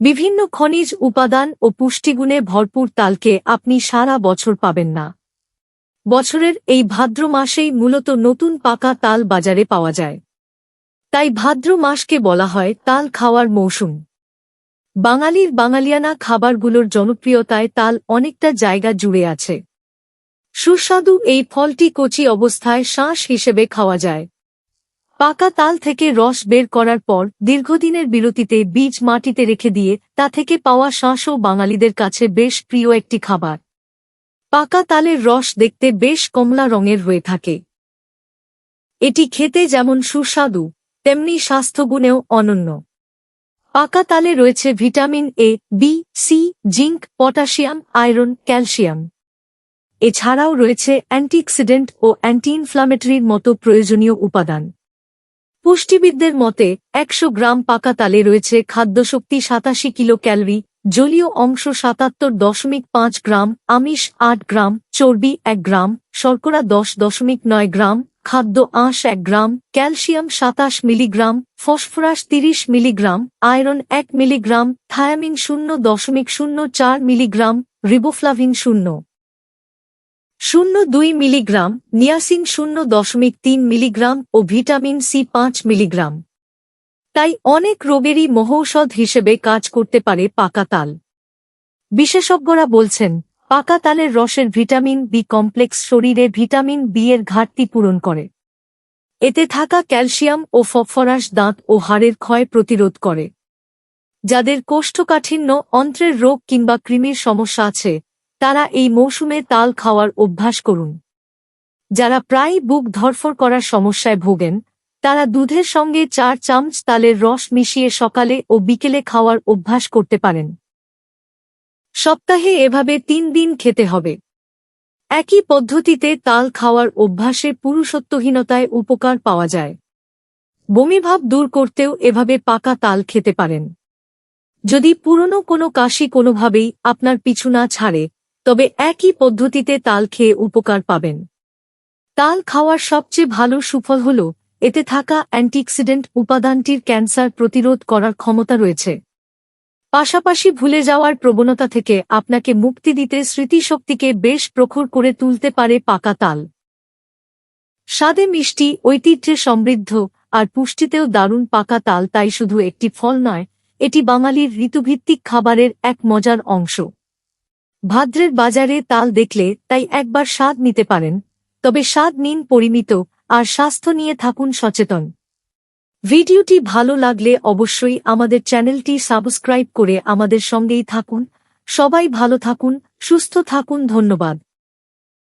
বিভিন্ন খনিজ উপাদান ও পুষ্টিগুণে ভরপুর তালকে আপনি সারা বছর পাবেন না। বছরের এই ভাদ্র মাসেই মূলত নতুন পাকা তাল বাজারে পাওয়া যায়। তাই ভাদ্র মাসকে বলা হয় তাল খাওয়ার মৌসুম। বাঙালির বাঙালিয়ানা খাবারগুলোর জনপ্রিয়তায় তাল অনেকটা জায়গা জুড়ে আছে। সুস্বাদু এই ফলটি কচি অবস্থায় শাঁস হিসেবে খাওয়া যায়। পাকা তাল থেকে রস বের করার পর দীর্ঘদিনের বিরতিতে বীজ মাটিতে রেখে দিয়ে তা থেকে পাওয়া শাঁসও বাঙালিদের কাছে বেশ প্রিয় একটি খাবার। পাকা তালের রস দেখতে বেশ কমলা রঙের হয়ে থাকে। এটি খেতে যেমন সুস্বাদু, তেমনি স্বাস্থ্যগুণেও অনন্য। পাকা তালে রয়েছে vitamin A, B, C, zinc, potassium, iron, calcium. এছাড়াও রয়েছে অ্যান্টিঅক্সিডেন্ট ও অ্যান্টি ইনফ্ল্যামেটরির মতো প্রয়োজনীয় উপাদান। পুষ্টিবিদদের মতে ১০০ গ্রাম পাকা তালে রয়েছে খাদ্যশক্তি ৮৭ কিলো ক্যালোরি, জলীয় অংশ ৭৭.৫ গ্রাম, আমিষ ৮ গ্রাম, চর্বি ১ গ্রাম, শর্করা ১০.৯ গ্রাম, খাদ্য আঁশ ১ gram, calcium ২৭ milligram, phosphorus ৩০ milligram, iron ১ milligram, thiamine ০.০৪ মিলিগ্রাম, রিবোফ্লাভিন ০.০২ মিলিগ্রাম, নিয়াসিন ০.৩ মিলিগ্রাম ও ভিটামিন সি ৫ মিলিগ্রাম। তাই অনেক রোগেরই মহৌষধ হিসেবে কাজ করতে পারে পাকা তাল। বিশেষজ্ঞরা বলছেন, পাকা তালের রসের ভিটামিন বি কমপ্লেক্স শরীরে ভিটামিন বি এর ঘাটতি পূরণ করে। এতে থাকা ক্যালসিয়াম ও ফসফরাস দাঁত ও হাড়ের ক্ষয় প্রতিরোধ করে। যাদের কোষ্ঠকাঠিন্য, অন্ত্রের রোগ কিংবা কৃমির সমস্যা আছে, তারা এই মৌসুমে তাল খাওয়ার অভ্যাস করুন। যারা প্রায়ই বুক ধড়ফড় করার সমস্যায় ভোগেন, তারা দুধের সঙ্গে ৪ চামচ তালের রস মিশিয়ে সকালে ও বিকেলে খাওয়ার অভ্যাস করতে পারেন। সপ্তাহে এভাবে ৩ দিন খেতে হবে। একই পদ্ধতিতে তাল খাওয়ার অভ্যাসে পুরুষত্বহীনতায় উপকার পাওয়া যায়। বমিভাব দূর করতেও এভাবে পাকা তাল খেতে পারেন। যদি পুরনো কোনো কাশি কোনোভাবেই আপনার পিছু না ছাড়ে, তবে একই পদ্ধতিতে তাল খেয়ে উপকার পাবেন। তাল খাওয়ার সবচেয়ে ভালো সুফল হল এতে থাকা অ্যান্টিঅক্সিডেন্ট উপাদানটির ক্যান্সার প্রতিরোধ করার ক্ষমতা রয়েছে। পাশাপাশি ভুলে যাওয়ার প্রবণতা থেকে আপনাকে মুক্তি দিতে স্মৃতিশক্তিকে বেশ প্রখর করে তুলতে পারে পাকা তাল। স্বাদে মিষ্টি, ঐতিহ্যে সমৃদ্ধ আর পুষ্টিতেও দারুণ পাকা তাল তাই শুধু একটি ফল নয়, এটি বাঙালির ঋতুভিত্তিক খাবারের এক মজার অংশ। ভাদ্রের বাজারে তাল দেখলে তাই একবার স্বাদ নিতে পারেন, তবে স্বাদ নিন পরিমিত আর স্বাস্থ্য নিয়ে থাকুন সচেতন। ভিডিওটি ভালো লাগলে অবশ্যই আমাদের চ্যানেলটি সাবস্ক্রাইব করে আমাদের সঙ্গেই থাকুন। সবাই ভালো থাকুন, সুস্থ থাকুন। ধন্যবাদ।